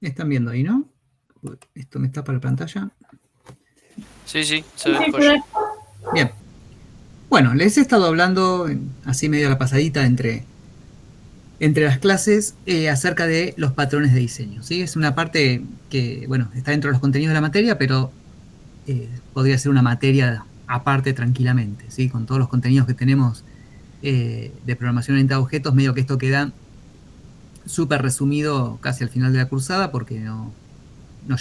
Están viendo ahí, ¿no? Esto me tapa la pantalla. Sí, sí, se ve joya. Bien. Bueno, les he estado hablando, así medio a la pasadita, entre las clases, acerca de los patrones de diseño, ¿sí? Es una parte que, bueno, está dentro de los contenidos de la materia, pero podría ser una materia aparte tranquilamente, ¿sí? Con todos los contenidos que tenemos de programación orientada a objetos, medio que esto queda súper resumido casi al final de la cursada porque no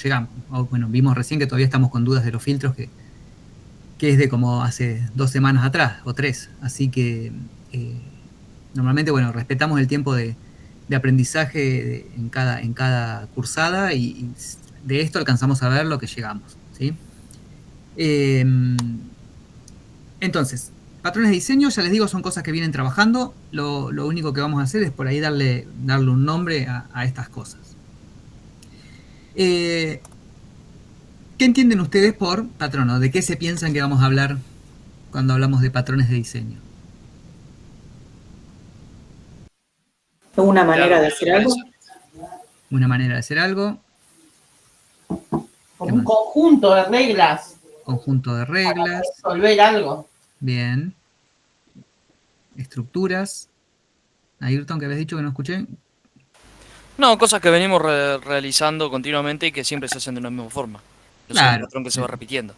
llegamos. Bueno, vimos recién que todavía estamos con dudas de los filtros, que es de como hace 2 semanas atrás o 3. Así que normalmente, bueno, respetamos el tiempo de aprendizaje en cada cursada y de esto alcanzamos a ver lo que llegamos, ¿sí? Entonces, patrones de diseño, ya les digo, son cosas que vienen trabajando. Lo único que vamos a hacer es por ahí darle un nombre a estas cosas. ¿Qué entienden ustedes por patrón? ¿O de qué se piensan que vamos a hablar cuando hablamos de patrones de diseño? ¿Una De manera algo de que hacer algo? Una manera de hacer algo. Como un conjunto de reglas Conjunto de para reglas. resolver algo. Bien. Estructuras. Ayrton, que habías dicho que no escuché. No, cosas que venimos realizando continuamente y que siempre se hacen de una misma forma. Es un Claro. patrón que se va repitiendo.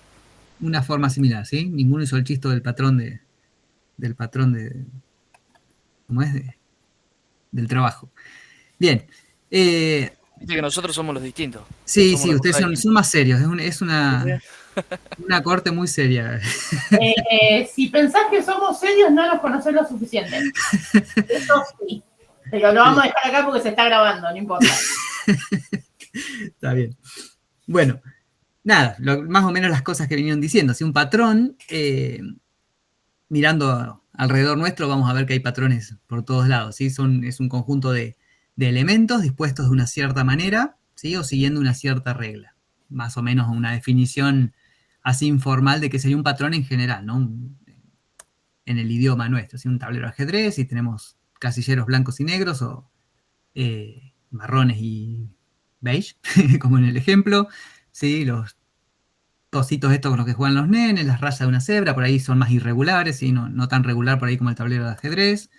Una forma similar, ¿sí? Ninguno hizo el chiste del patrón del patrón de, ¿cómo es? Del trabajo. Bien. Viste que nosotros somos los distintos. Sí, Somos sí, los ustedes Reyes. son más serios. Es una corte muy seria. Si pensás que somos serios, no nos conocés lo suficiente. Eso sí. Pero lo vamos a dejar acá porque se está grabando, no importa. Está bien. Bueno, nada, más o menos las cosas que vinieron diciendo. Si un patrón, mirando alrededor nuestro, vamos a ver que hay patrones por todos lados. ¿Sí? Es un conjunto de elementos dispuestos de una cierta manera, ¿sí? O siguiendo una cierta regla. Más o menos una definición así informal de qué sería un patrón en general, ¿no? En el idioma nuestro. ¿Sí? Un tablero de ajedrez y tenemos casilleros blancos y negros o marrones y beige, como en el ejemplo. ¿Sí? Los cositos estos con los que juegan los nenes, las rayas de una cebra, por ahí son más irregulares, ¿sí? No tan regular por ahí como el tablero de ajedrez.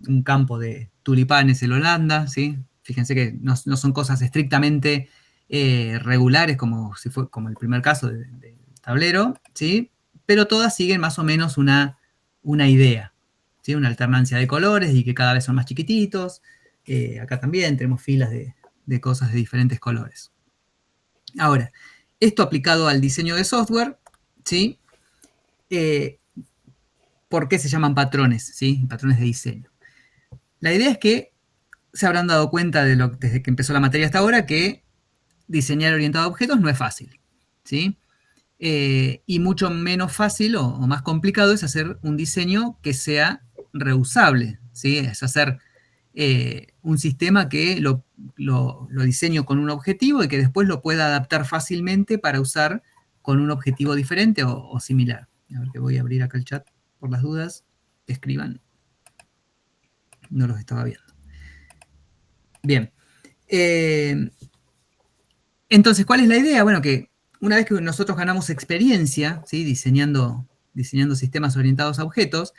Un campo de tulipanes en Holanda, ¿sí? Fíjense que no son cosas estrictamente regulares como, si fue, como el primer caso del tablero, ¿sí? Pero todas siguen más o menos una idea, ¿sí? Una alternancia de colores y que cada vez son más chiquititos. Acá también tenemos filas de cosas de diferentes colores. Ahora, esto aplicado al diseño de software, ¿sí? ¿Por qué se llaman patrones? ¿Sí? Patrones de diseño. La idea es que se habrán dado cuenta desde que empezó la materia hasta ahora que diseñar orientado a objetos no es fácil, ¿sí? Y mucho menos fácil o más complicado es hacer un diseño que sea reusable, ¿sí? Es hacer un sistema que lo diseño con un objetivo y que después lo pueda adaptar fácilmente para usar con un objetivo diferente o similar. A ver que voy a abrir acá el chat por las dudas. Que escriban. No los estaba viendo. Bien. Entonces, ¿cuál es la idea? Bueno, que una vez que nosotros ganamos experiencia, ¿sí? diseñando sistemas orientados a objetos,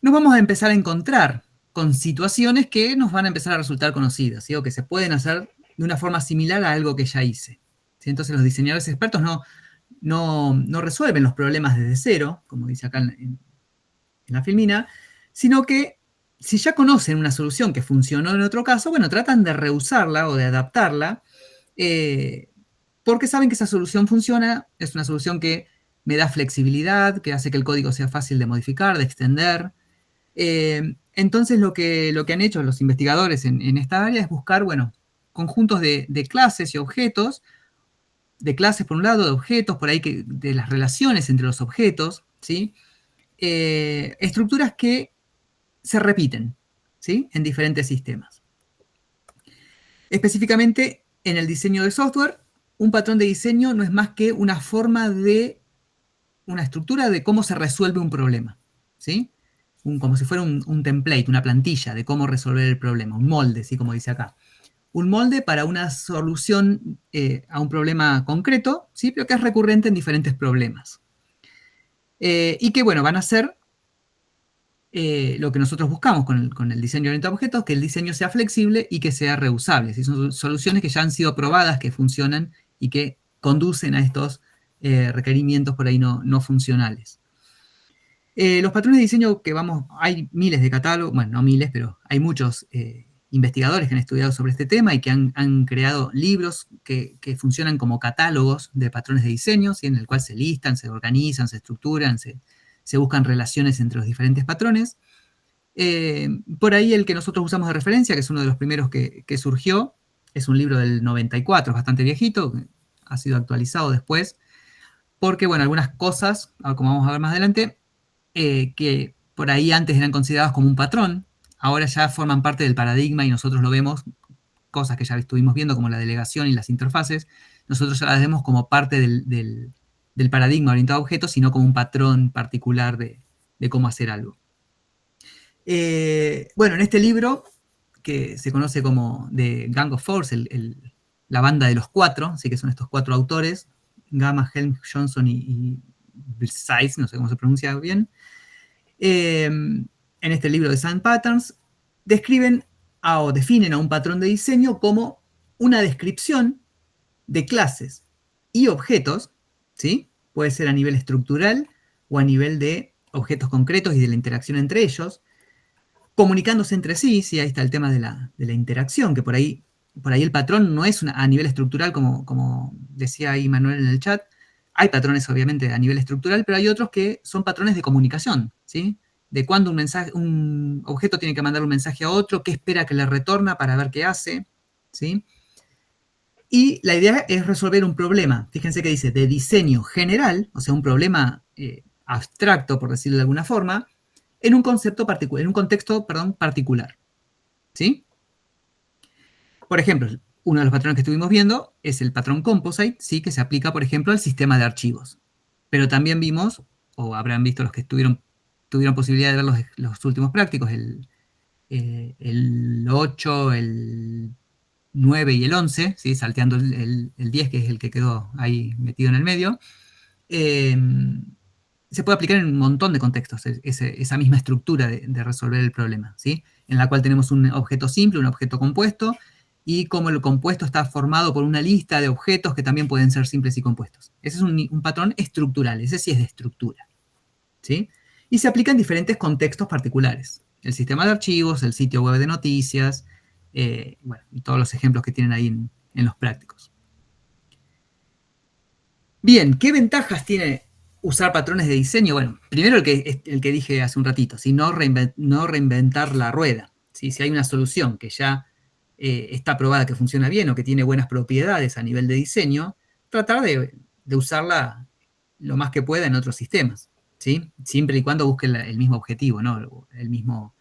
nos vamos a empezar a encontrar con situaciones que nos van a empezar a resultar conocidas, ¿sí? O que se pueden hacer de una forma similar a algo que ya hice. ¿Sí? Entonces los diseñadores expertos no resuelven los problemas desde cero, como dice acá en la filmina, sino que si ya conocen una solución que funcionó en otro caso, bueno, tratan de reusarla o de adaptarla, porque saben que esa solución funciona, es una solución que me da flexibilidad, que hace que el código sea fácil de modificar, de extender. Entonces lo que han hecho los investigadores en esta área es buscar, bueno, conjuntos de clases y objetos, de clases por un lado, de objetos, por ahí de las relaciones entre los objetos, ¿sí? Estructuras que se repiten, ¿sí? En diferentes sistemas. Específicamente, en el diseño de software, un patrón de diseño no es más que una forma de, una estructura de cómo se resuelve un problema, ¿sí? Como si fuera un template, una plantilla de cómo resolver el problema, un molde, ¿sí? Como dice acá. un molde para una solución a un problema concreto, ¿sí? Pero que es recurrente en diferentes problemas. Y que, bueno, van a ser lo que nosotros buscamos con el diseño orientado a objetos, que el diseño sea flexible y que sea reusable. ¿Sí? Son soluciones que ya han sido probadas, que funcionan y que conducen a estos requerimientos por ahí no funcionales. Los patrones de diseño que hay miles de catálogos, bueno, no miles, pero hay muchos investigadores que han estudiado sobre este tema y que han creado libros que funcionan como catálogos de patrones de diseño, ¿sí? En el cual se listan, se organizan, se estructuran, se buscan relaciones entre los diferentes patrones. Por ahí el que nosotros usamos de referencia, que es uno de los primeros que surgió, es un libro del 94, es bastante viejito, ha sido actualizado después, porque, bueno, algunas cosas, como vamos a ver más adelante, que por ahí antes eran consideradas como un patrón, ahora ya forman parte del paradigma y nosotros lo vemos, cosas que ya estuvimos viendo como la delegación y las interfaces, nosotros ya las vemos como parte del paradigma orientado a objetos, sino como un patrón particular de cómo hacer algo. Bueno, en este libro, que se conoce como The Gang of Four, la banda de los cuatro, así que son estos cuatro autores, Gamma, Helm, Johnson y Besides, no sé cómo se pronuncia bien, en este libro de Design Patterns, definen a un patrón de diseño como una descripción de clases y objetos, ¿sí? Puede ser a nivel estructural o a nivel de objetos concretos y de la interacción entre ellos, comunicándose entre sí, ¿sí? Ahí está el tema de la interacción, que por ahí el patrón no es a nivel estructural, como decía ahí Manuel en el chat. Hay patrones, obviamente, a nivel estructural, pero hay otros que son patrones de comunicación, ¿sí? De cuándo un objeto tiene que mandar un mensaje a otro, qué espera que le retorna para ver qué hace, ¿sí? Y la idea es resolver un problema, fíjense que dice, de diseño general, o sea, un problema abstracto, por decirlo de alguna forma, en un contexto particular, ¿sí? Por ejemplo, uno de los patrones que estuvimos viendo es el patrón Composite, ¿sí? Que se aplica, por ejemplo, al sistema de archivos. Pero también vimos, o habrán visto los que tuvieron posibilidad de ver los últimos prácticos, el 8, el 9 y el 11, ¿sí? Salteando el 10, que es el que quedó ahí metido en el medio, se puede aplicar en un montón de contextos, esa misma estructura de resolver el problema, ¿sí? En la cual tenemos un objeto simple, un objeto compuesto, y como el compuesto está formado por una lista de objetos que también pueden ser simples y compuestos. Ese es un patrón estructural, ese sí es de estructura, ¿sí? Y se aplica en diferentes contextos particulares. El sistema de archivos, el sitio web de noticias, bueno, y todos los ejemplos que tienen ahí en los prácticos. Bien, ¿qué ventajas tiene usar patrones de diseño? Bueno, primero el que dije hace un ratito, ¿sí? No reinventar la rueda, ¿sí? Si hay una solución que ya está probada que funciona bien o que tiene buenas propiedades a nivel de diseño, tratar de usarla lo más que pueda en otros sistemas, ¿sí? Siempre y cuando busque el mismo objetivo, ¿no? El mismo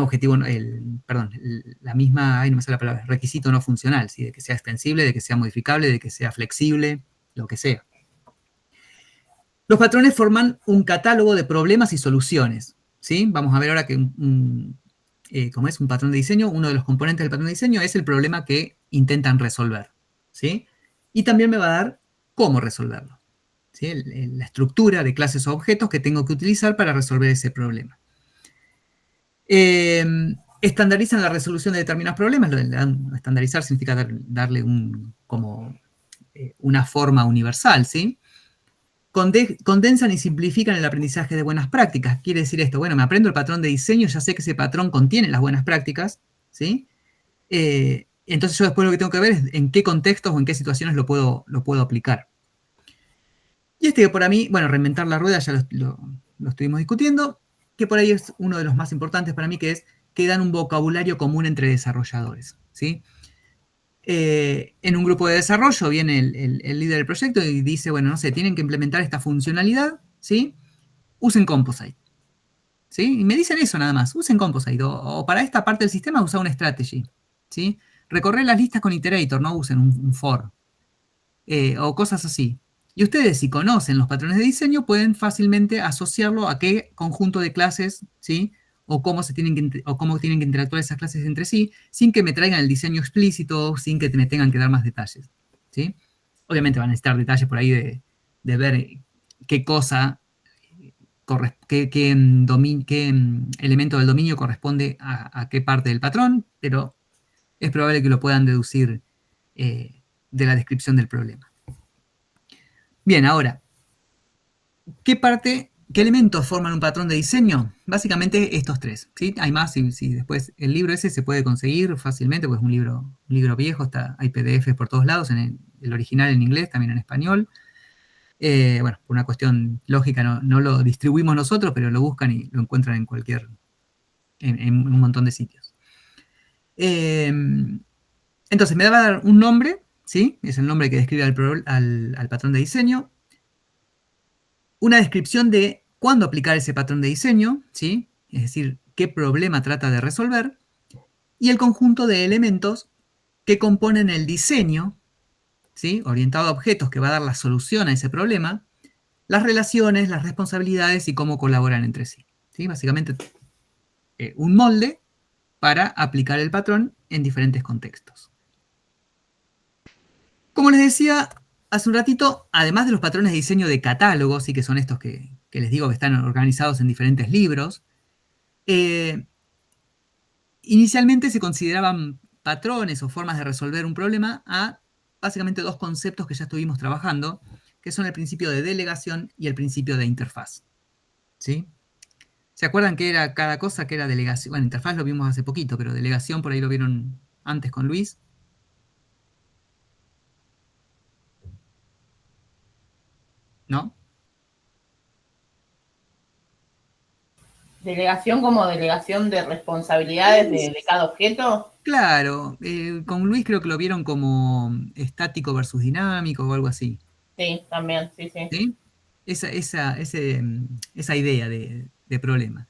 objetivo, la misma, no me sale la palabra, requisito no funcional, ¿sí? De que sea extensible, de que sea modificable, de que sea flexible, lo que sea. Los patrones forman un catálogo de problemas y soluciones, ¿sí? Vamos a ver ahora que como es un patrón de diseño, uno de los componentes del patrón de diseño es el problema que intentan resolver, ¿sí? Y también me va a dar cómo resolverlo, ¿sí? La estructura de clases o objetos que tengo que utilizar para resolver ese problema. Estandarizan la resolución de determinados problemas. Estandarizar significa darle una forma universal, ¿sí? Condensan y simplifican el aprendizaje de buenas prácticas. Quiere decir esto, bueno, me aprendo el patrón de diseño, ya sé que ese patrón contiene las buenas prácticas, ¿sí? Entonces yo después lo que tengo que ver es en qué contextos o en qué situaciones lo puedo aplicar. Y que para mí, bueno, reinventar la rueda ya lo estuvimos discutiendo, que por ahí es uno de los más importantes para mí, que es que dan un vocabulario común entre desarrolladores, ¿sí? En un grupo de desarrollo viene el líder del proyecto y dice, bueno, no sé, tienen que implementar esta funcionalidad, ¿sí? Usen Composite, ¿sí? Y me dicen eso nada más, usen Composite, o para esta parte del sistema usa una strategy, ¿sí? Recorrer las listas con iterator, no usen un for, o cosas así. Y ustedes, si conocen los patrones de diseño, pueden fácilmente asociarlo a qué conjunto de clases, ¿sí? o cómo tienen que interactuar esas clases entre sí, sin que me traigan el diseño explícito, sin que me tengan que dar más detalles, ¿sí? Obviamente van a necesitar detalles por ahí de ver qué cosa, qué elemento del dominio corresponde a qué parte del patrón, pero es probable que lo puedan deducir de la descripción del problema. Bien, ahora, ¿qué elementos forman un patrón de diseño? Básicamente estos tres, ¿sí? Hay más, si después el libro ese se puede conseguir fácilmente, pues es un libro viejo, hay PDFs por todos lados, el original en inglés, también en español. Bueno, por una cuestión lógica no lo distribuimos nosotros, pero lo buscan y lo encuentran en un montón de sitios. Entonces, me va a dar un nombre, ¿sí? Es el nombre que describe al patrón de diseño. Una descripción de cuándo aplicar ese patrón de diseño, ¿sí? Es decir, qué problema trata de resolver. Y el conjunto de elementos que componen el diseño, ¿sí? Orientado a objetos que va a dar la solución a ese problema, las relaciones, las responsabilidades y cómo colaboran entre sí, ¿sí? Básicamente, un molde para aplicar el patrón en diferentes contextos. Como les decía hace un ratito, además de los patrones de diseño de catálogos, sí que son estos que les digo que están organizados en diferentes libros, inicialmente se consideraban patrones o formas de resolver un problema a básicamente dos conceptos que ya estuvimos trabajando, que son el principio de delegación y el principio de interfaz, ¿sí? ¿Se acuerdan qué era cada cosa? ¿Qué era delegación? Bueno, interfaz lo vimos hace poquito, pero delegación por ahí lo vieron antes con Luis. ¿No? Delegación como delegación de responsabilidades de cada objeto. Claro, con Luis creo que lo vieron como estático versus dinámico o algo así. Sí, también, sí. ¿Sí? Esa idea de problema.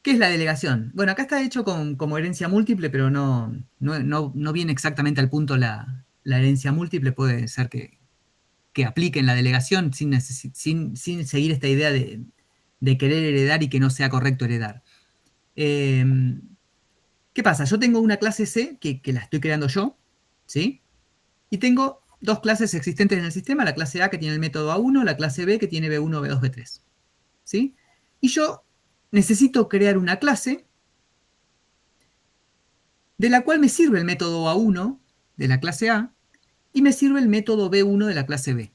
¿Qué es la delegación? Bueno, acá está hecho como herencia múltiple, pero no viene exactamente al punto la herencia múltiple. Puede ser que apliquen la delegación sin seguir esta idea de querer heredar y que no sea correcto heredar. ¿Qué pasa? Yo tengo una clase C que la estoy creando yo, ¿sí? Y tengo dos clases existentes en el sistema, la clase A que tiene el método A1, la clase B que tiene B1, B2, B3, ¿sí? Y yo necesito crear una clase de la cual me sirve el método A1 de la clase A y me sirve el método B1 de la clase B,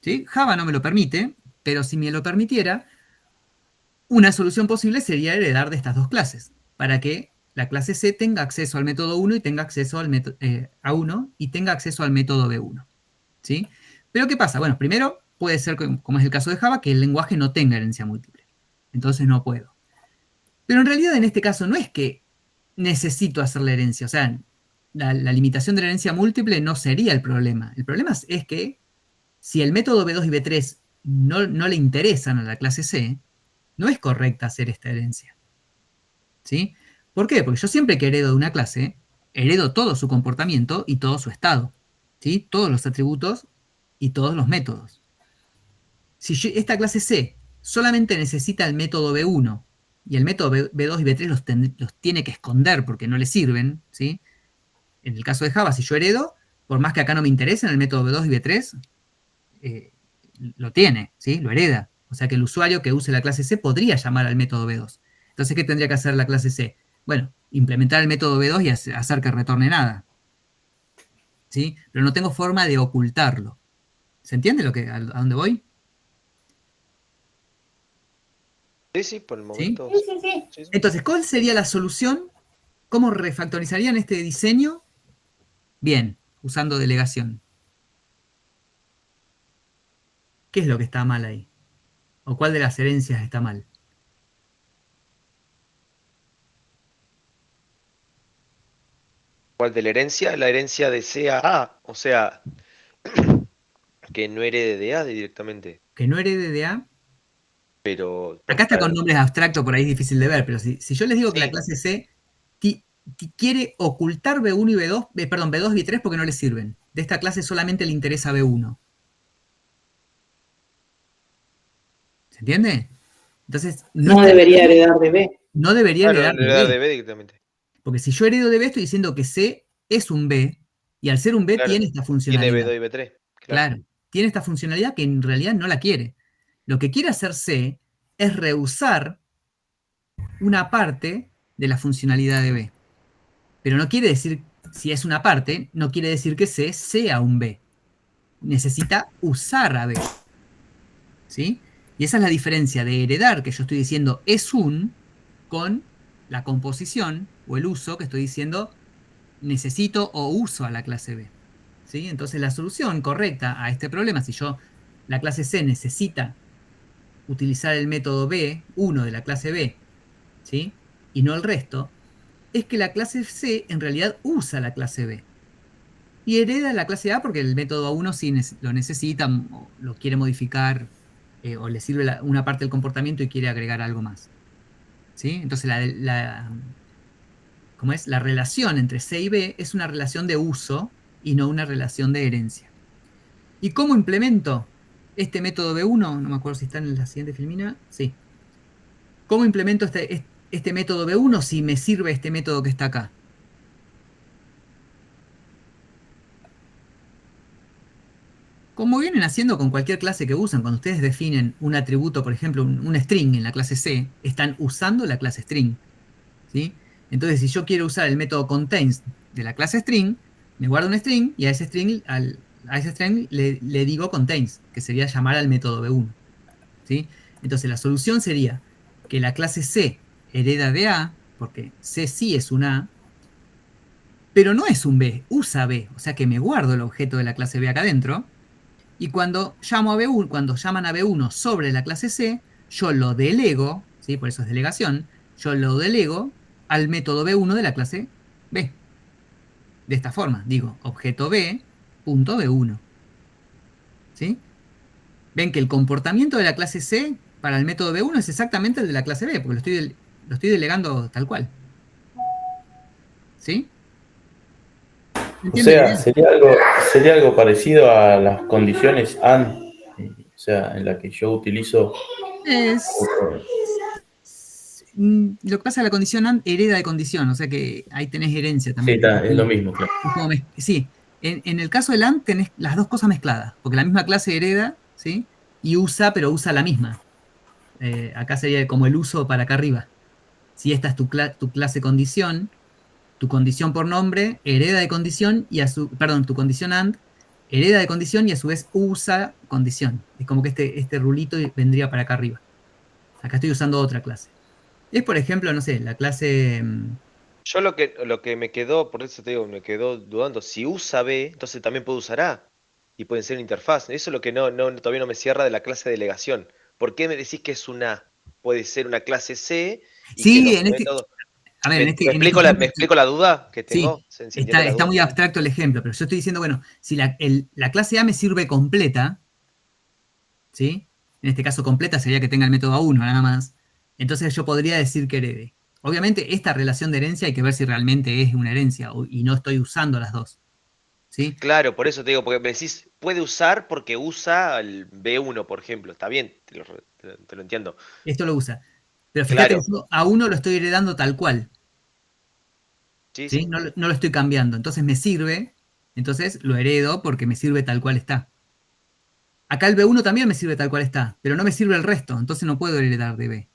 ¿sí? Java no me lo permite, pero si me lo permitiera, una solución posible sería heredar de estas dos clases, para que la clase C tenga acceso al método 1 y tenga acceso al método A1 y tenga acceso al método B1, ¿sí? Pero ¿qué pasa? Bueno, primero puede ser, como es el caso de Java, que el lenguaje no tenga herencia múltiple. Entonces no puedo. Pero en realidad en este caso no es que necesito hacer la herencia. O sea, la limitación de la herencia múltiple no sería el problema. El problema es que si el método B2 y B3 no le interesan a la clase C, no es correcta hacer esta herencia, ¿sí? ¿Por qué? Porque yo siempre que heredo de una clase, heredo todo su comportamiento y todo su estado, ¿sí? Todos los atributos y todos los métodos. Si esta clase C solamente necesita el método B1 y el método B2 y B3 los tiene que esconder porque no le sirven, ¿sí? En el caso de Java, si yo heredo, por más que acá no me interesen el método B2 y B3, lo tiene, ¿sí? Lo hereda. O sea que el usuario que use la clase C podría llamar al método B2. Entonces, ¿qué tendría que hacer la clase C? Bueno, implementar el método B2 y hacer que retorne nada, ¿sí? Pero no tengo forma de ocultarlo. ¿Se entiende a dónde voy? Sí, por el momento. Sí. Entonces, ¿cuál sería la solución? ¿Cómo refactorizarían este diseño? Bien, usando delegación. ¿Qué es lo que está mal ahí? ¿O cuál de las herencias está mal? ¿Cuál de la herencia? La herencia de C a A. O sea, que no herede de A directamente. Que no herede de A. Pero. Acá está con nombres abstractos, por ahí es difícil de ver, pero si yo les digo que Sí. la clase C quiere ocultar B1 y B2, perdón, B2 y B3 porque no le sirven. De esta clase solamente le interesa B1. ¿Se entiende? Entonces, No debería heredar de B. no debería Claro, heredar le de da B. de B directamente. Porque si yo heredo de B, estoy diciendo que C es un B, y al ser un B Claro. tiene esta Tiene funcionalidad. B2 y B3. Claro. Claro, tiene esta funcionalidad que en realidad no la quiere. Lo que quiere hacer C es rehusar una parte de la funcionalidad de B. Pero no quiere decir, si es una parte, no quiere decir que C sea un B. Necesita usar a B. ¿Sí? Y esa es la diferencia de heredar, que yo estoy diciendo es un, con la composición o el uso, que estoy diciendo necesito o uso a la clase B. ¿Sí? Entonces la solución correcta a este problema, si yo, la clase C necesita utilizar el método B1 de la clase B, ¿sí? Y no el resto, es que la clase C en realidad usa la clase B. Y hereda la clase A porque el método A1 sí lo necesita, o lo quiere modificar, o le sirve una parte del comportamiento y quiere agregar algo más. ¿Sí? Entonces ¿cómo es? La relación entre C y B es una relación de uso y no una relación de herencia. ¿Y cómo implemento este método B1? No me acuerdo si está en la siguiente filmina. Sí. ¿Cómo implemento este método B1 si me sirve este método que está acá? Como vienen haciendo con cualquier clase que usan, cuando ustedes definen un atributo, por ejemplo, un string en la clase C, están usando la clase string. ¿Sí? Entonces, si yo quiero usar el método contains de la clase string, me guardo un string y a ese string, le digo contains, que sería llamar al método B1. ¿Sí? Entonces, la solución sería que la clase C hereda de A, porque C sí es un A, pero no es un B, usa B, o sea que me guardo el objeto de la clase B acá adentro, y cuando llamo a B1, cuando llaman a B1 sobre la clase C, yo lo delego, ¿sí? Por eso es delegación, yo lo delego al método B1 de la clase B. De esta forma, digo, objeto B, punto B1. ¿Sí? Ven que el comportamiento de la clase C para el método B1 es exactamente el de la clase B, porque lo estoy delegando tal cual. ¿Sí? O ¿Entienden la sea, idea? sería algo parecido a las condiciones AND, o sea, en la que yo utilizo. Lo que pasa es que la condición AND hereda de condición, o sea que ahí tenés herencia Sí, también. es lo mismo, claro. Sí, en el caso del AND tenés las dos cosas mezcladas, porque la misma clase hereda, ¿sí? Y usa, pero usa la misma. Acá sería como el uso para acá arriba. Si esta es tu clase condición, tu condición por nombre hereda de condición y tu condición AND hereda de condición y a su vez usa condición. Es como que este rulito vendría para acá arriba. Acá estoy usando otra clase. Es, por ejemplo, no sé, la clase... Yo lo que me quedó, por eso te digo, me quedó dudando, si usa B, entonces también puede usar A. Y pueden ser interfaz. Eso es lo que todavía no me cierra de la clase de delegación. ¿Por qué me decís que es una A? Puede ser una clase C y que Sí, los métodos. a ver, ¿Me explico ejemplo, me explico la duda que sí, tengo? ¿Se entiende la está duda? muy abstracto el ejemplo, pero yo estoy diciendo, bueno, si la clase A me sirve completa, ¿sí? En este caso completa sería que tenga el método A1 nada más, entonces yo podría decir que herede. Obviamente esta relación de herencia hay que ver si realmente es una herencia y no estoy usando las dos, ¿sí? Claro, por eso te digo, porque me decís, puede usar porque usa el B1, por ejemplo. Está bien, te lo entiendo. Esto lo usa. Pero fíjate que Claro, yo A1 lo estoy heredando tal cual, sí, ¿sí? sí. No lo estoy cambiando, entonces me sirve, entonces lo heredo porque me sirve tal cual está. Acá el B1 también me sirve tal cual está, pero no me sirve el resto, entonces no puedo heredar de B,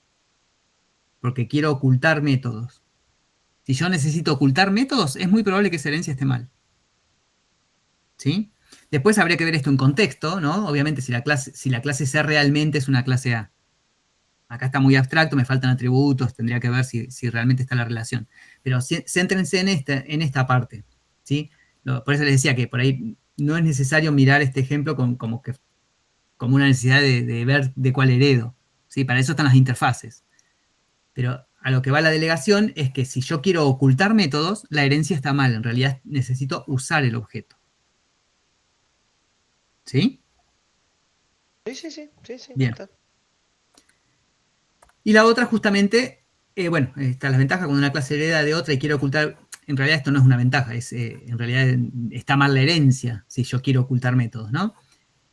porque quiero ocultar métodos. Si yo necesito ocultar métodos, es muy probable que esa herencia esté mal. ¿Sí? Después habría que ver esto en contexto, ¿no? Obviamente si la clase C realmente es una clase A. Acá está muy abstracto, me faltan atributos, tendría que ver si realmente está la relación. Pero céntrense en esta parte, ¿sí? Por eso les decía que por ahí no es necesario mirar este ejemplo como una necesidad de ver de cuál heredo, ¿sí? Para eso están las interfaces. Pero a lo que va la delegación es que si yo quiero ocultar métodos, la herencia está mal. En realidad necesito usar el objeto. ¿Sí? Sí, Bien. está. Y la otra justamente, bueno, están las ventajas cuando una clase hereda de otra y quiere ocultar. En realidad esto no es una ventaja, en realidad está mal la herencia si yo quiero ocultar métodos, ¿no?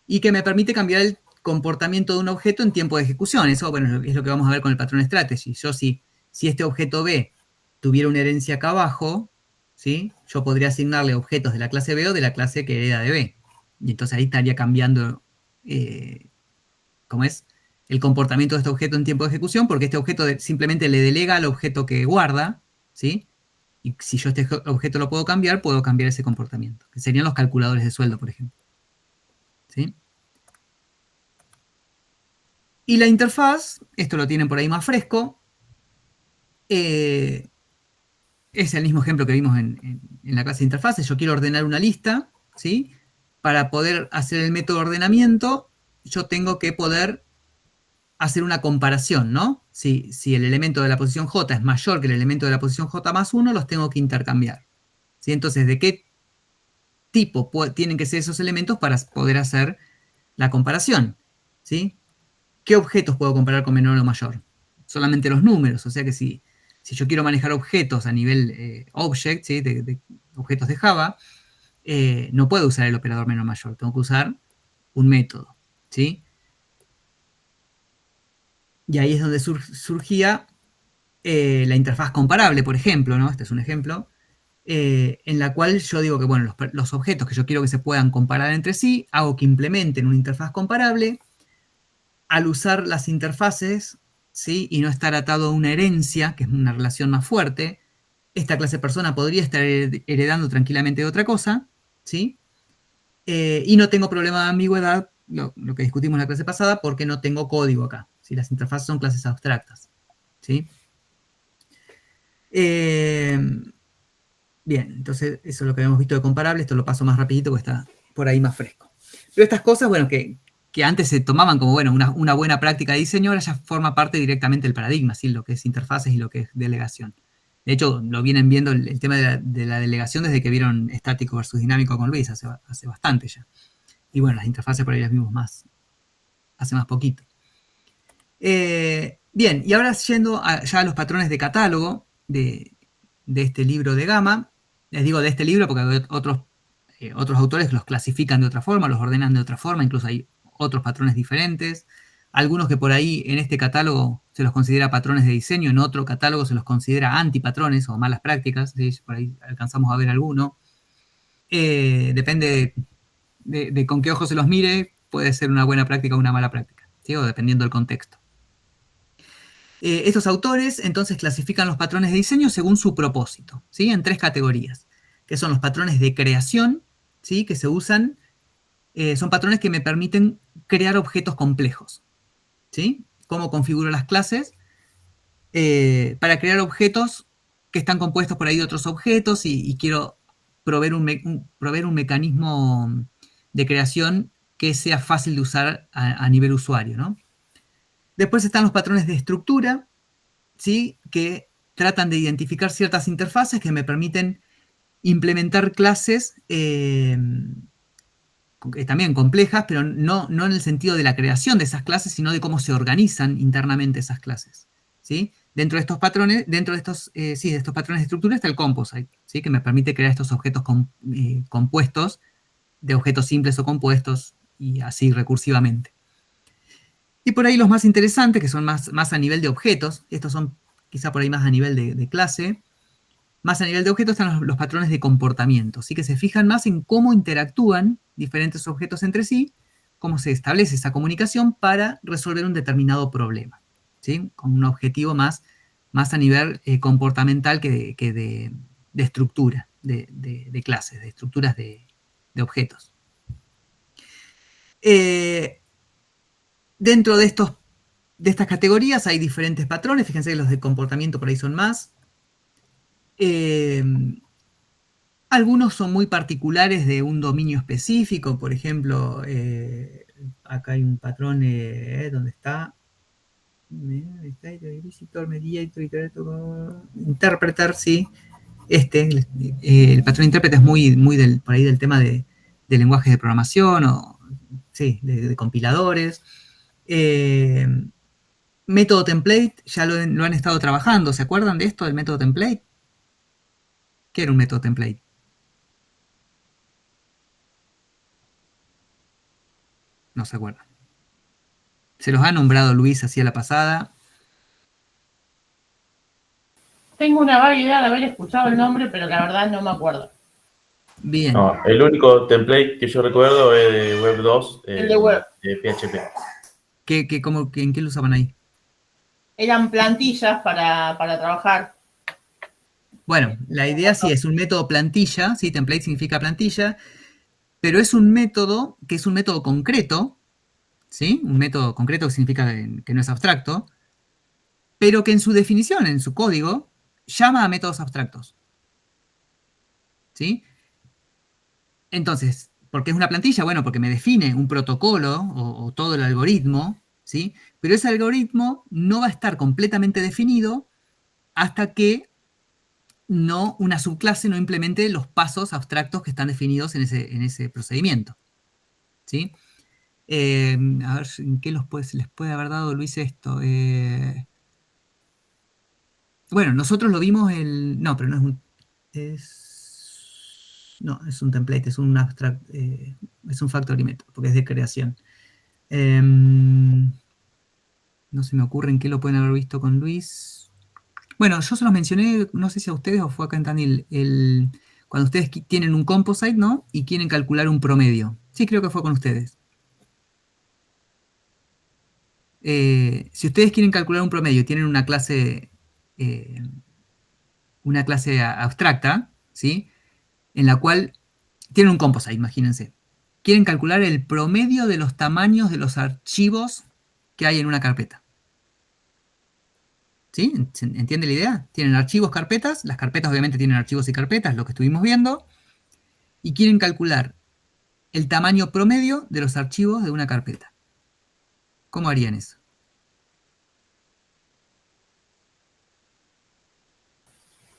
Y que me permite cambiar comportamiento de un objeto en tiempo de ejecución. Eso, bueno, es lo que vamos a ver con el patrón strategy. Yo si este objeto B tuviera una herencia acá abajo, ¿sí? Yo podría asignarle objetos de la clase B o de la clase que hereda de B. Y entonces ahí estaría cambiando, ¿cómo es? El comportamiento de este objeto en tiempo de ejecución, porque este objeto simplemente le delega al objeto que guarda, ¿sí? Y si yo este objeto lo puedo cambiar ese comportamiento, que serían los calculadores de sueldo, por ejemplo. ¿Sí? Y la interfaz, esto lo tienen por ahí más fresco, es el mismo ejemplo que vimos en la clase de interfaces. Yo quiero ordenar una lista, ¿sí? Para poder hacer el método de ordenamiento, yo tengo que poder hacer una comparación, ¿no? Si el elemento de la posición J es mayor que el elemento de la posición J más 1, los tengo que intercambiar. ¿Sí? Entonces, ¿de qué tipo tienen que ser esos elementos para poder hacer la comparación? ¿Sí? ¿Qué objetos puedo comparar con menor o mayor? Solamente los números, o sea que si yo quiero manejar objetos a nivel object, ¿sí? de objetos de Java, no puedo usar el operador menor o mayor, tengo que usar un método, ¿sí? Y ahí es donde surgía la interfaz comparable, por ejemplo, ¿no? Este es un ejemplo, en la cual yo digo que, bueno, los objetos que yo quiero que se puedan comparar entre sí, hago que implementen una interfaz comparable. Al usar las interfaces, ¿sí? Y no estar atado a una herencia, que es una relación más fuerte, esta clase de persona podría estar heredando tranquilamente de otra cosa, ¿sí? Y no tengo problema de ambigüedad, lo que discutimos en la clase pasada, porque no tengo código acá. ¿Sí? Las interfaces son clases abstractas, ¿sí? Bien, entonces eso es lo que habíamos visto de comparable. Esto lo paso más rapidito porque está por ahí más fresco. Pero estas cosas, bueno, que antes se tomaban como, bueno, una buena práctica de diseño, ahora ya forma parte directamente del paradigma, ¿sí? Lo que es interfaces y lo que es delegación. De hecho, lo vienen viendo el tema de la delegación desde que vieron estático versus dinámico con Luis, hace bastante ya. Y bueno, las interfaces por ahí las vimos hace más poquito. Bien, y ahora yendo ya a los patrones de catálogo de este libro de Gama. Les digo de este libro porque hay otros autores los clasifican de otra forma, los ordenan de otra forma, incluso hay otros patrones diferentes. Algunos que por ahí en este catálogo se los considera patrones de diseño, en otro catálogo se los considera antipatrones o malas prácticas, ¿sí? Por ahí alcanzamos a ver alguno. Depende de con qué ojo se los mire, puede ser una buena práctica o una mala práctica, ¿sí? O dependiendo del contexto. Estos autores entonces clasifican los patrones de diseño según su propósito, ¿sí? En 3 categorías, que son los patrones de creación, ¿sí? Que se usan, son patrones que me permiten crear objetos complejos, ¿sí? Cómo configuro las clases para crear objetos que están compuestos por ahí de otros objetos y quiero proveer un mecanismo de creación que sea fácil de usar a nivel usuario, ¿no? Después están los patrones de estructura, ¿sí? Que tratan de identificar ciertas interfaces que me permiten implementar clases también complejas, pero no en el sentido de la creación de esas clases, sino de cómo se organizan internamente esas clases, ¿sí? Dentro de estos patrones, de estos patrones de estructura está el composite, ¿sí? Que me permite crear estos objetos compuestos de objetos simples o compuestos y así recursivamente. Y por ahí los más interesantes, que son más a nivel de objetos, estos son quizá por ahí más a nivel de clase, más a nivel de objetos están los patrones de comportamiento, ¿sí? Que se fijan más en cómo interactúan diferentes objetos entre sí, cómo se establece esa comunicación para resolver un determinado problema, ¿sí? Con un objetivo más a nivel comportamental que de estructura, de clases, de estructuras de objetos. Dentro de estas categorías hay diferentes patrones. Fíjense que los de comportamiento por ahí son más. Algunos son muy particulares de un dominio específico. Por ejemplo, acá hay un patrón, ¿dónde está? Visitor, mediator, interpreter, sí. El patrón intérprete es muy por ahí del tema de lenguajes de programación o sí, de compiladores. Método template, ya lo han estado trabajando. ¿Se acuerdan de esto, del método template? ¿Qué era un método template? No se acuerdan. Se los ha nombrado Luis así a la pasada. Tengo una vaga idea de haber escuchado el nombre, pero la verdad no me acuerdo. Bien. No, el único template que yo recuerdo es de Web 2, El de Web. de PHP. ¿En qué lo usaban ahí? Eran plantillas para trabajar. Bueno, la idea sí es un método plantilla, sí, template significa plantilla, pero es un método que es un método concreto, ¿sí? Un método concreto que significa que no es abstracto, pero que en su definición, en su código, llama a métodos abstractos. ¿Sí? Entonces, ¿por qué es una plantilla? Bueno, porque me define un protocolo o todo el algoritmo, ¿sí? Pero ese algoritmo no va a estar completamente definido hasta que una subclase no implemente los pasos abstractos que están definidos en ese procedimiento. ¿Sí? A ver, ¿en qué se les puede haber dado Luis esto? Bueno, nosotros lo vimos no, pero no es un... No, es un template, es un abstract, es un factory method, porque es de creación. No se me ocurre en qué lo pueden haber visto con Luis. Bueno, yo se los mencioné, no sé si a ustedes o fue acá en Tanil, cuando ustedes tienen un composite, ¿no? Y quieren calcular un promedio. Sí, creo que fue con ustedes. Si ustedes quieren calcular un promedio y tienen una clase abstracta, ¿sí? En la cual tienen un composite, imagínense. Quieren calcular el promedio de los tamaños de los archivos que hay en una carpeta. ¿Sí? ¿Entiende la idea? Tienen archivos, carpetas. Las carpetas obviamente tienen archivos y carpetas, lo que estuvimos viendo. Y quieren calcular el tamaño promedio de los archivos de una carpeta. ¿Cómo harían eso?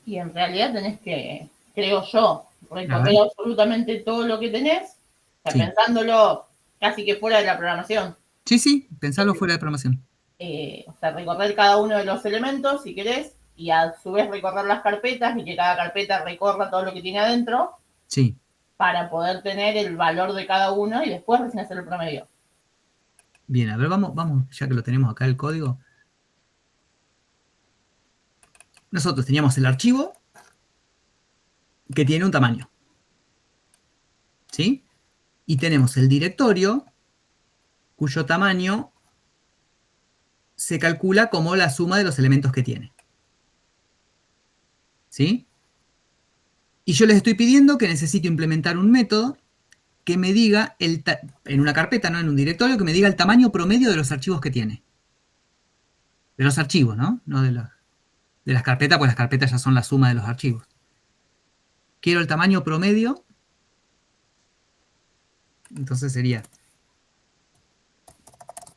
Y en realidad tenés que, creo yo, recorrer absolutamente todo lo que tenés, o sea, Sí. pensándolo casi que fuera de la programación. Sí, pensarlo fuera de programación. O sea, recorrer cada uno de los elementos, si querés, y a su vez recorrer las carpetas y que cada carpeta recorra todo lo que tiene adentro. Sí. Para poder tener el valor de cada uno y después recién hacer el promedio. Bien, a ver, vamos, ya que lo tenemos acá el código. Nosotros teníamos el archivo que tiene un tamaño. ¿Sí? Y tenemos el directorio cuyo tamaño se calcula como la suma de los elementos que tiene. ¿Sí? Y yo les estoy pidiendo que necesito implementar un método que me diga, en una carpeta, no en un directorio, que me diga el tamaño promedio de los archivos que tiene. De los archivos, ¿no? No de las carpetas, pues las carpetas ya son la suma de los archivos. Quiero el tamaño promedio. Entonces sería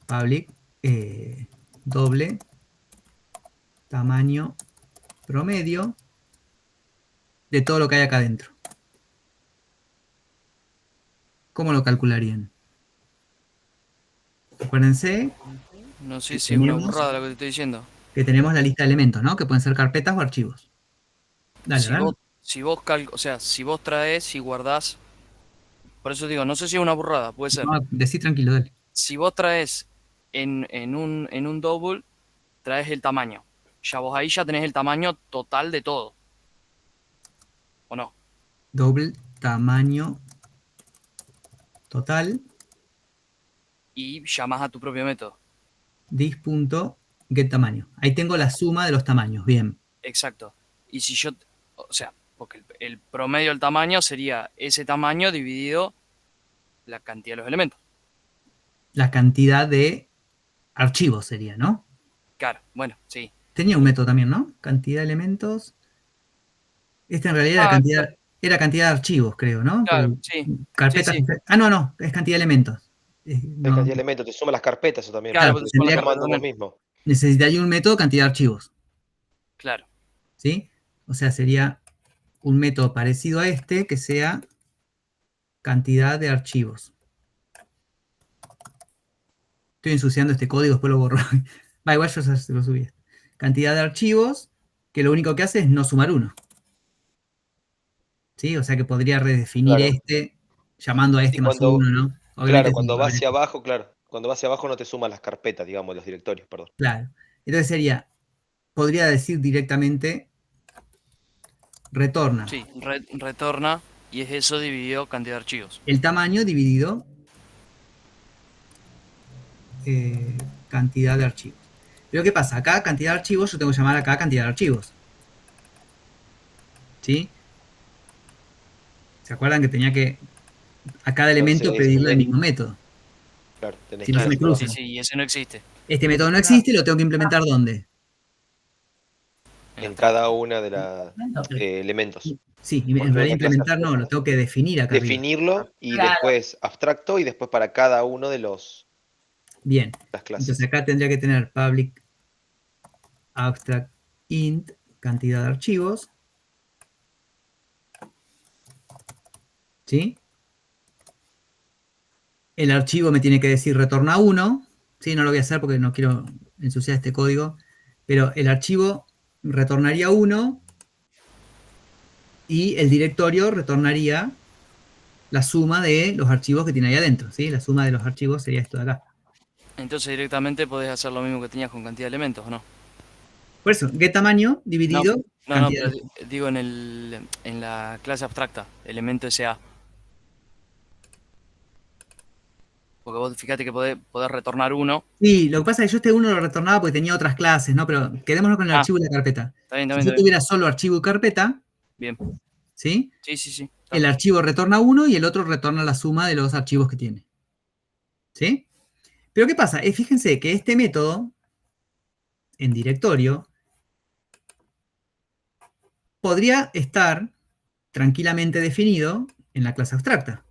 public doble tamaño promedio de todo lo que hay acá adentro. ¿Cómo lo calcularían? Acuérdense. No sé si es una burrada lo que te estoy diciendo. Que tenemos la lista de elementos, ¿no? Que pueden ser carpetas o archivos. Dale, si vos traes y guardás, por eso digo, no sé si es una burrada, puede ser. No, decí tranquilo, dale. Si vos traes en un double, traes el tamaño. Ya vos ahí ya tenés el tamaño total de todo. ¿O no? Doble tamaño total. Y llamas a tu propio método. This.getTamaño. Ahí tengo la suma de los tamaños, bien. Exacto. Y si yo, o sea, porque el promedio del tamaño sería ese tamaño dividido la cantidad de los elementos. La cantidad de archivos sería, ¿no? Claro, bueno, sí. Tenía un método también, ¿no? Cantidad de elementos. Esta en realidad era cantidad de archivos, creo, ¿no? Claro, sí. Carpetas. Sí. No, es cantidad de elementos. Es cantidad de elementos, te suma las carpetas eso también. Claro, porque te suma te las comando carpetas vos mismo. Necesitaría un método cantidad de archivos. Claro. ¿Sí? O sea, sería un método parecido a este que sea cantidad de archivos. Estoy ensuciando este código, después lo borro. Va, igual yo se lo subí. Cantidad de archivos que lo único que hace es no sumar uno. ¿Sí? O sea que podría redefinir Claro. llamando a este más uno, ¿no? Obviamente claro, cuando va hacia abajo, claro. cuando va hacia abajo no te suma las carpetas, digamos, los directorios, perdón. Claro. Entonces podría decir directamente retorna Sí, retorna y es eso dividido cantidad de archivos. el tamaño dividido cantidad de archivos. Pero ¿qué pasa? Acá cantidad de archivos, yo tengo que llamar acá cantidad de archivos. ¿Sí? ¿Se acuerdan que tenía que a cada elemento Entonces, pedirle el mismo método? claro, tenés Si no que se me decirlo. cruza. Sí, y ese no existe. Este método no existe, lo tengo que implementar ¿dónde? En cada una de las elementos. Sí, Por en ejemplo, realidad la clase implementar no, lo tengo que definir acá arriba. definirlo y Claro. después abstracto y después para cada uno de Bien, las clases. entonces acá tendría que tener public abstract int cantidad de archivos. ¿Sí? El archivo me tiene que decir retorna 1. ¿Sí? No lo voy a hacer porque no quiero ensuciar este código. Pero el archivo retornaría 1 y el directorio retornaría la suma de los archivos que tiene ahí adentro. ¿Sí? La suma de los archivos sería esto de acá. Entonces directamente podés hacer lo mismo que tenías con cantidad de elementos, ¿o no? Por eso, get tamaño dividido No, cantidad. pero digo en la clase abstracta, elemento SA. Porque vos fíjate que podés retornar 1. Sí, lo que pasa es que yo este 1 lo retornaba porque tenía otras clases, ¿no? Pero quedémonos con el Ah, archivo y la carpeta. Está bien, Si está bien, yo está bien. tuviera solo archivo y carpeta, Bien. ¿sí? Sí. El archivo retorna 1 y el otro retorna la suma de los archivos que tiene. ¿Sí? Pero ¿qué pasa? Fíjense que este método, en directorio, podría estar tranquilamente definido en la clase abstracta.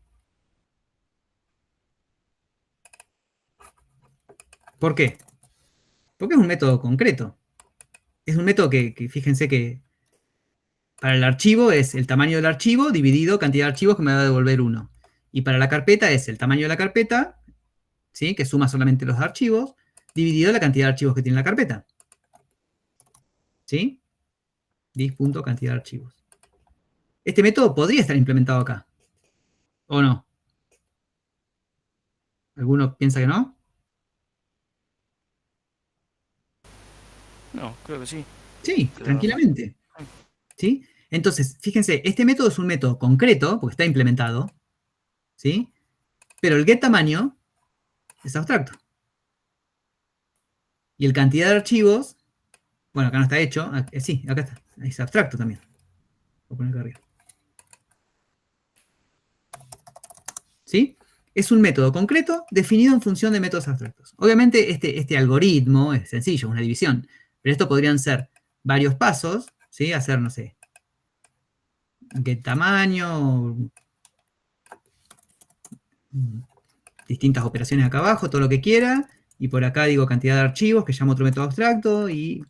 ¿Por qué? Porque es un método concreto. Es un método que fíjense que para el archivo es el tamaño del archivo dividido cantidad de archivos que me va a devolver 1. Y para la carpeta es el tamaño de la carpeta, ¿sí? Que suma solamente los archivos, dividido la cantidad de archivos que tiene la carpeta. ¿Sí? Dis.cantidad de archivos. Este método podría estar implementado acá. ¿O no? ¿Alguno piensa que no? No, creo que sí. Sí, Pero- tranquilamente. ¿Sí? Entonces, fíjense, este método es un método concreto, porque está implementado, ¿sí? Pero el getTamaño es abstracto. Y el cantidad de archivos, bueno, acá no está hecho, sí, acá está, es abstracto también. Voy a poner acá arriba. ¿Sí? Es un método concreto definido en función de métodos abstractos. Obviamente este algoritmo es sencillo, es una división, pero esto podrían ser varios pasos, ¿sí? Hacer, no sé, getTamaño, distintas operaciones acá abajo, todo lo que quiera, y por acá digo cantidad de archivos, que llamo otro método abstracto, y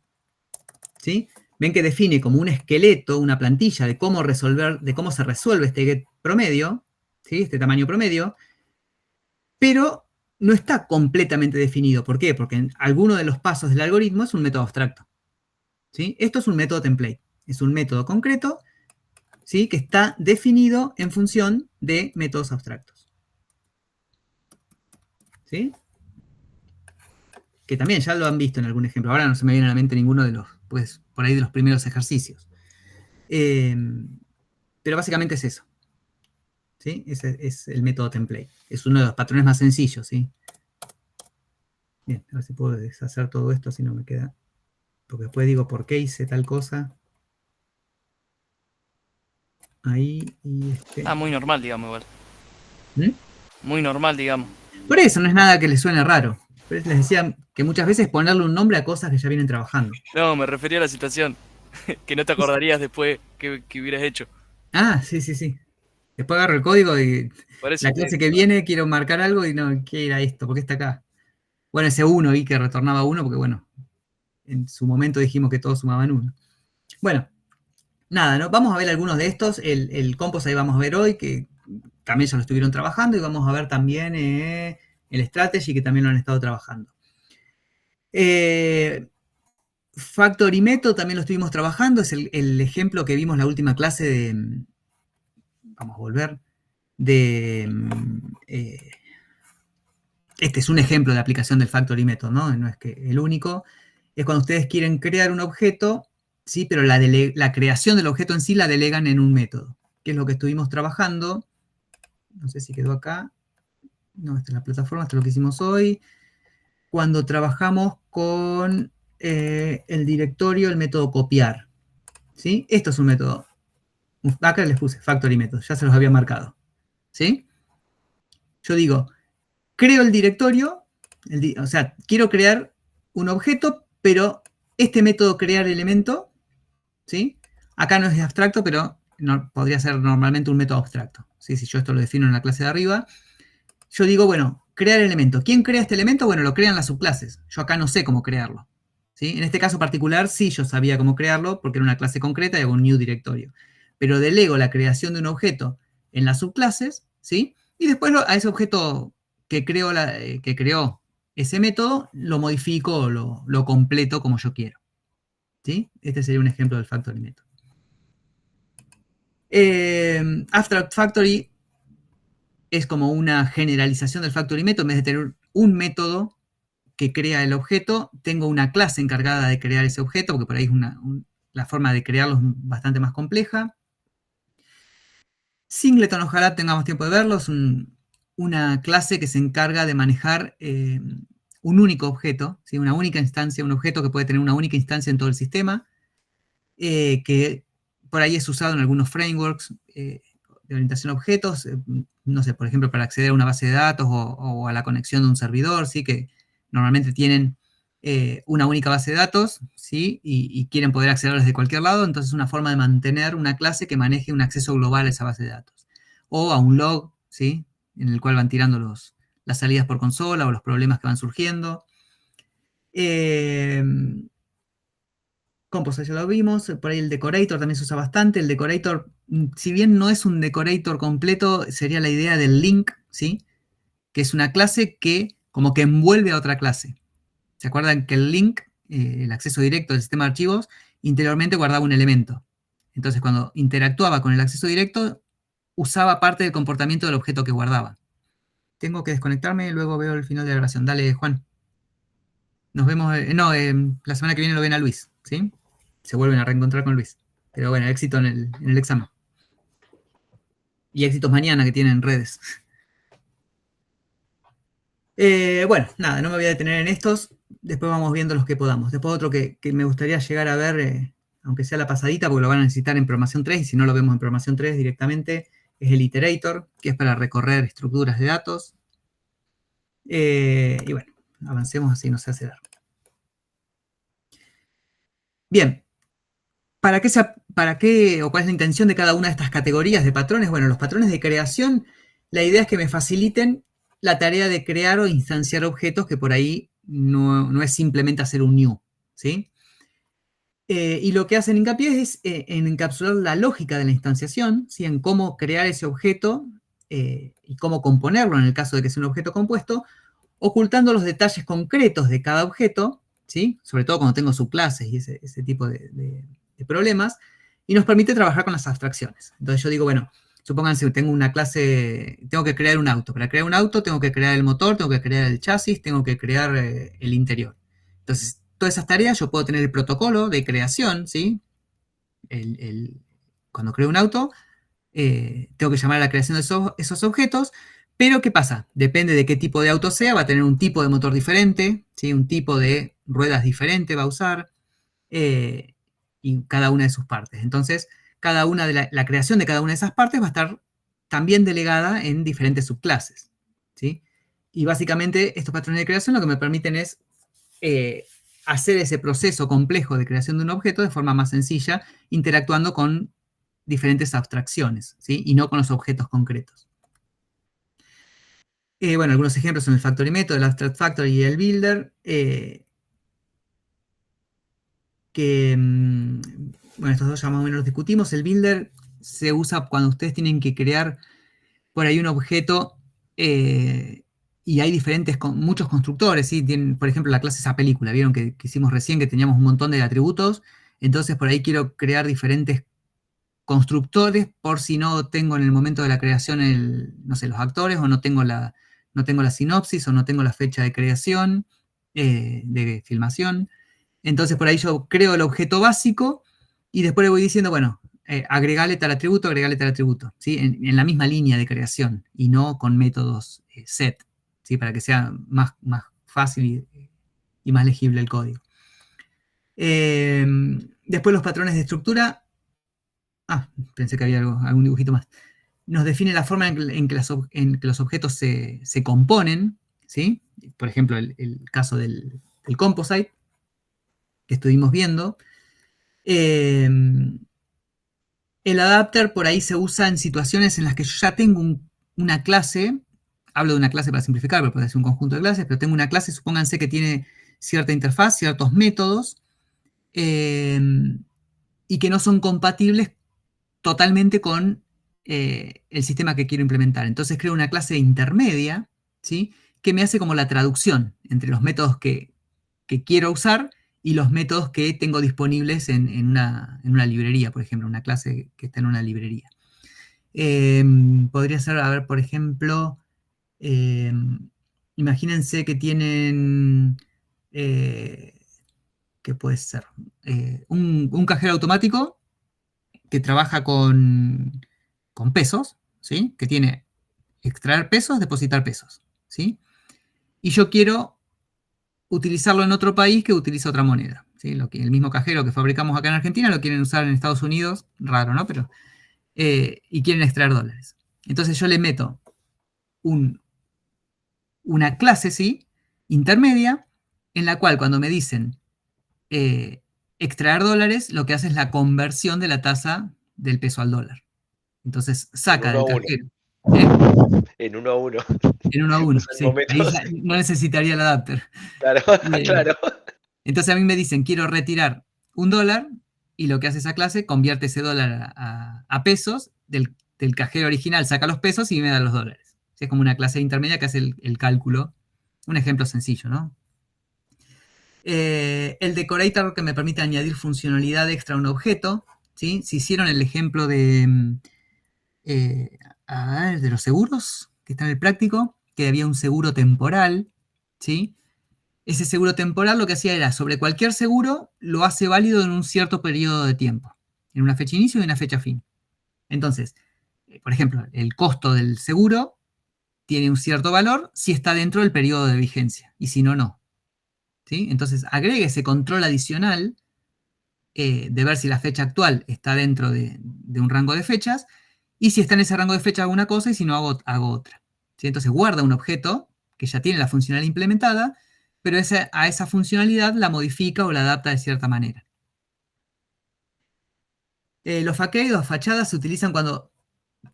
¿sí? Ven que define como un esqueleto, una plantilla de cómo se resuelve este get promedio, ¿sí? Este tamaño promedio, pero no está completamente definido. ¿Por qué? Porque en alguno de los pasos del algoritmo es un método abstracto. ¿Sí? Esto es un método template, es un método concreto, ¿sí? Que está definido en función de métodos abstractos. ¿Sí? Que también ya lo han visto en algún ejemplo. Ahora no se me viene a la mente ninguno de los, pues, por ahí de los primeros ejercicios. Pero básicamente es eso. ¿Sí? Ese es el método template. Es uno de los patrones más sencillos, ¿sí? Bien, a ver si puedo deshacer todo esto, si no me queda. Porque después digo, ¿por qué hice tal cosa? Ahí y este. muy normal, digamos, igual. Muy normal, digamos. Por eso no es nada que les suene raro. Por eso les decía que muchas veces ponerle un nombre a cosas que ya vienen trabajando. No, me refería a la situación. Que no te acordarías después que hubieras hecho. Ah, sí. Después agarro el código y Por eso la clase que viene quiero marcar algo y no, ¿qué era esto? ¿Por qué está acá? Bueno, ese 1 vi que retornaba 1 porque, bueno, en su momento dijimos que todos sumaban 1. Bueno, nada, ¿no? Vamos a ver algunos de estos. El Compos ahí vamos a ver hoy, que también ya lo estuvieron trabajando, y vamos a ver también el Strategy, que también lo han estado trabajando. Factor y Method también lo estuvimos trabajando, es el ejemplo que vimos la última clase de, vamos a volver, de este es un ejemplo de aplicación del Factory Method, ¿no? No es que el único. Es cuando ustedes quieren crear un objeto, ¿sí? Pero la creación del objeto en sí la delegan en un método, que es lo que estuvimos trabajando. No sé si quedó acá. No, esta es la plataforma, esto es lo que hicimos hoy. Cuando trabajamos con el directorio, el método copiar, ¿sí? Esto es un método. Acá les puse Factory Method, ya se los había marcado, ¿sí? Yo digo, creo el directorio, o sea, quiero crear un objeto, pero este método crear elemento, ¿sí? Acá no es abstracto, pero podría ser normalmente un método abstracto, ¿sí? Si yo esto lo defino en la clase de arriba, yo digo, bueno, crear elemento. ¿Quién crea este elemento? Bueno, lo crean las subclases. Yo acá no sé cómo crearlo, ¿sí? En este caso particular sí yo sabía cómo crearlo porque era una clase concreta y hago un new directorio. Pero delego la creación de un objeto en las subclases, ¿sí? Y después a ese objeto que creó ese método, lo modifico o lo completo como yo quiero, ¿sí? Este sería un ejemplo del Factory Method. Abstract Factory es como una generalización del Factory Method. En vez de tener un método que crea el objeto, tengo una clase encargada de crear ese objeto, porque por ahí es la forma de crearlo es bastante más compleja. Singleton, ojalá tengamos tiempo de verlo, es una clase que se encarga de manejar un único objeto, ¿sí? Una única instancia, un objeto que puede tener una única instancia en todo el sistema, que por ahí es usado en algunos frameworks de orientación a objetos, no sé, por ejemplo, para acceder a una base de datos o a la conexión de un servidor, ¿sí? Que normalmente tienen una única base de datos, ¿sí? Y quieren poder acceder desde cualquier lado, entonces es una forma de mantener una clase que maneje un acceso global a esa base de datos. O a un log, ¿sí? En el cual van tirando las salidas por consola o los problemas que van surgiendo. Compose ya lo vimos, por ahí el decorator también se usa bastante. El decorator, si bien no es un decorator completo, sería la idea del link, ¿sí? Que es una clase que como que envuelve a otra clase. ¿Se acuerdan que el link, el acceso directo del sistema de archivos, interiormente guardaba un elemento? Entonces, cuando interactuaba con el acceso directo, usaba parte del comportamiento del objeto que guardaba. Tengo que desconectarme y luego veo el final de la grabación. Dale, Juan. Nos vemos, la semana que viene lo ven a Luis, ¿sí? Se vuelven a reencontrar con Luis. Pero bueno, éxito en el examen. Y éxitos mañana que tienen redes. Bueno, nada, no me voy a detener en estos. Después vamos viendo los que podamos. Después otro que me gustaría llegar a ver, aunque sea la pasadita, porque lo van a necesitar en programación 3, y si no lo vemos en programación 3 directamente, es el iterator, que es para recorrer estructuras de datos. Y bueno, avancemos así, no se hace largo. Bien. ¿Para qué o cuál es la intención de cada una de estas categorías de patrones? Bueno, los patrones de creación, la idea es que me faciliten la tarea de crear o instanciar objetos, que por ahí no es simplemente hacer un new, ¿sí? Y lo que hacen hincapié es en encapsular la lógica de la instanciación, ¿sí? En cómo crear ese objeto y cómo componerlo en el caso de que sea un objeto compuesto, ocultando los detalles concretos de cada objeto, ¿sí? Sobre todo cuando tengo subclases y ese tipo de problemas, y nos permite trabajar con las abstracciones. Entonces yo digo, bueno, supónganse que tengo una clase, tengo que crear un auto. Para crear un auto tengo que crear el motor, tengo que crear el chasis, tengo que crear el interior. Entonces, todas esas tareas yo puedo tener el protocolo de creación, ¿sí? Cuando creo un auto, tengo que llamar a la creación de esos objetos, pero ¿qué pasa? Depende de qué tipo de auto sea, va a tener un tipo de motor diferente, ¿sí? Un tipo de ruedas diferente va a usar, y cada una de sus partes. Entonces, cada una de la creación de cada una de esas partes va a estar también delegada en diferentes subclases, ¿sí? Y básicamente estos patrones de creación lo que me permiten es hacer ese proceso complejo de creación de un objeto de forma más sencilla, interactuando con diferentes abstracciones, ¿sí? Y no con los objetos concretos. Bueno, algunos ejemplos son el Factory Method, el Abstract Factory y el Builder, bueno, estos dos ya más o menos los discutimos. El Builder se usa cuando ustedes tienen que crear por ahí un objeto y hay muchos constructores, ¿sí? Tienen, por ejemplo, la clase esa película, vieron que hicimos recién que teníamos un montón de atributos, entonces por ahí quiero crear diferentes constructores por si no tengo en el momento de la creación no sé, los actores o no tengo no tengo la sinopsis o no tengo la fecha de creación, de filmación. Entonces por ahí yo creo el objeto básico y después le voy diciendo, bueno, agregale tal atributo, ¿sí? En la misma línea de creación y no con métodos set, ¿sí? Para que sea más fácil y más legible el código. Después los patrones de estructura. Pensé que había algún dibujito más. Nos define la forma en que los objetos se componen, ¿sí? Por ejemplo, el caso del composite que estuvimos viendo. El adapter por ahí se usa en situaciones en las que yo ya tengo una clase. Hablo de una clase para simplificar, pero puede ser un conjunto de clases, pero tengo una clase, supónganse que tiene cierta interfaz, ciertos métodos, y que no son compatibles totalmente con el sistema que quiero implementar. Entonces creo una clase intermedia, ¿sí? Que me hace como la traducción entre los métodos que quiero usar y los métodos que tengo disponibles en una librería, por ejemplo, una clase que está en una librería. Podría ser, a ver, por ejemplo, imagínense que tienen, ¿qué puede ser? Un cajero automático que trabaja con pesos, ¿sí? Que tiene extraer pesos, depositar pesos, ¿sí? Y yo quiero utilizarlo en otro país que utiliza otra moneda, ¿sí? El mismo cajero que fabricamos acá en Argentina lo quieren usar en Estados Unidos, raro, ¿no? Pero, y quieren extraer dólares. Entonces yo le meto una clase, ¿sí? Intermedia, en la cual cuando me dicen extraer dólares, lo que hace es la conversión de la tasa del peso al dólar. Entonces saca del cajero. En 1 a 1. En 1 a 1, sí. Ahí no necesitaría el adapter. Claro, claro. Entonces a mí me dicen, quiero retirar $1, y lo que hace esa clase, convierte ese dólar a pesos, del cajero original saca los pesos y me da los dólares. Es como una clase intermedia que hace el cálculo. Un ejemplo sencillo, ¿no? El decorator que me permite añadir funcionalidad extra a un objeto, ¿sí? Si hicieron el ejemplo de los seguros, que está en el práctico, que había un seguro temporal, ¿sí? Ese seguro temporal lo que hacía era, sobre cualquier seguro, lo hace válido en un cierto periodo de tiempo, en una fecha inicio y una fecha fin. Entonces, por ejemplo, el costo del seguro tiene un cierto valor si está dentro del periodo de vigencia, y si no, no. ¿Sí? Entonces, agrega ese control adicional de ver si la fecha actual está dentro de un rango de fechas, y si está en ese rango de fecha hago una cosa y si no hago otra. ¿Sí? Entonces guarda un objeto que ya tiene la funcionalidad implementada, pero a esa funcionalidad la modifica o la adapta de cierta manera. Los facades o fachadas se utilizan cuando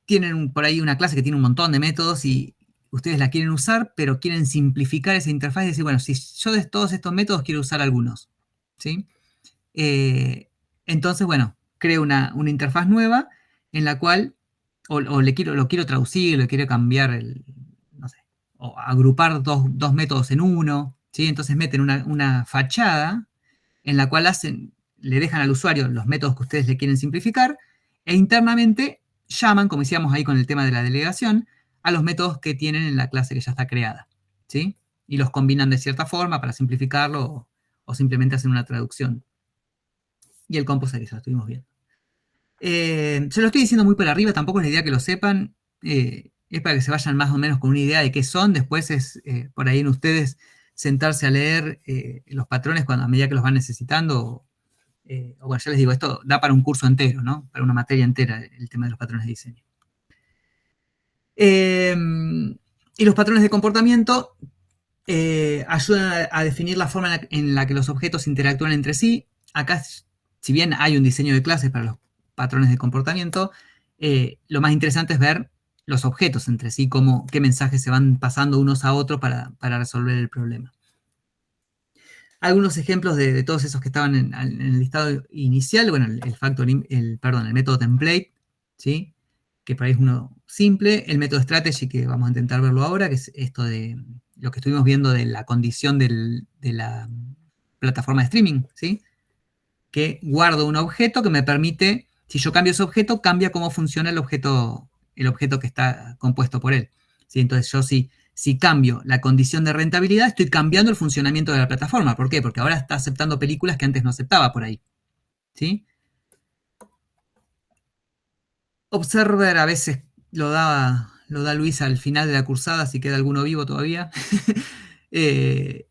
tienen por ahí una clase que tiene un montón de métodos y ustedes la quieren usar, pero quieren simplificar esa interfaz y decir, bueno, si yo de todos estos métodos quiero usar algunos, ¿sí? Entonces, bueno, creo una interfaz nueva en la cual lo quiero traducir, lo quiero cambiar, no sé, o agrupar dos métodos en uno, ¿sí? Entonces meten una fachada en la cual le dejan al usuario los métodos que ustedes le quieren simplificar e internamente llaman, como decíamos ahí con el tema de la delegación, a los métodos que tienen en la clase que ya está creada, ¿sí? Y los combinan de cierta forma para simplificarlo o simplemente hacen una traducción. Y el composite, ya lo estuvimos viendo. Se lo estoy diciendo muy por arriba, tampoco es la idea que lo sepan, es para que se vayan más o menos con una idea de qué son, después es por ahí en ustedes sentarse a leer los patrones a medida que los van necesitando, o bueno, ya les digo, esto da para un curso entero, ¿no? Para una materia entera el tema de los patrones de diseño. Y los patrones de comportamiento ayudan a definir la forma en la que los objetos interactúan entre sí. Acá, si bien hay un diseño de clases para los patrones de comportamiento, lo más interesante es ver los objetos entre sí, qué mensajes se van pasando unos a otros para resolver el problema. Algunos ejemplos de todos esos que estaban en el listado inicial, bueno, el método template, ¿sí? Que por ahí es uno simple, el método strategy, que vamos a intentar verlo ahora, que es esto de lo que estuvimos viendo de la condición de la plataforma de streaming, ¿sí? Que guardo un objeto que me permite, si yo cambio ese objeto, cambia cómo funciona el objeto que está compuesto por él, ¿sí? Entonces yo si Si cambio la condición de rentabilidad, estoy cambiando el funcionamiento de la plataforma. ¿Por qué? Porque ahora está aceptando películas que antes no aceptaba por ahí. ¿Sí? Observer a veces lo da Luis al final de la cursada, si queda alguno vivo todavía, que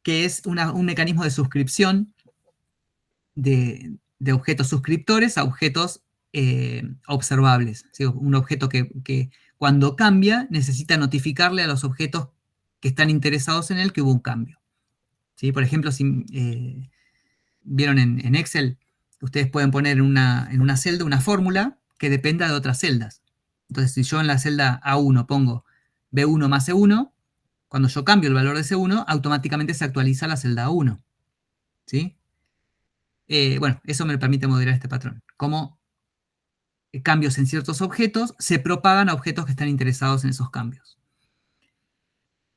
es un mecanismo de suscripción de objetos suscriptores a objetos observables. ¿Sí? Un objeto que cuando cambia necesita notificarle a los objetos que están interesados en él que hubo un cambio. ¿Sí? Por ejemplo, si vieron en Excel, ustedes pueden poner en una celda una fórmula que dependa de otras celdas. Entonces, si yo en la celda A1 pongo B1 más C1, cuando yo cambio el valor de C1, automáticamente se actualiza la celda A1. ¿Sí? Bueno, eso me permite modelar este patrón. Cómo cambios en ciertos objetos se propagan a objetos que están interesados en esos cambios.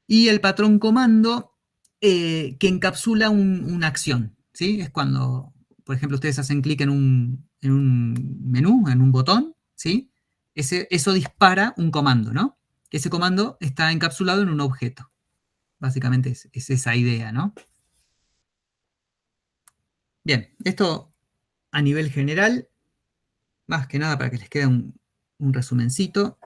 Y el patrón comando que encapsula una acción. ¿Sí? Es cuando, por ejemplo, ustedes hacen clic en un menú, en un botón, ¿sí? Eso dispara un comando, ¿no? Ese comando está encapsulado en un objeto. Básicamente es esa idea, ¿no? Bien, esto a nivel general, más que nada para que les quede un resumencito.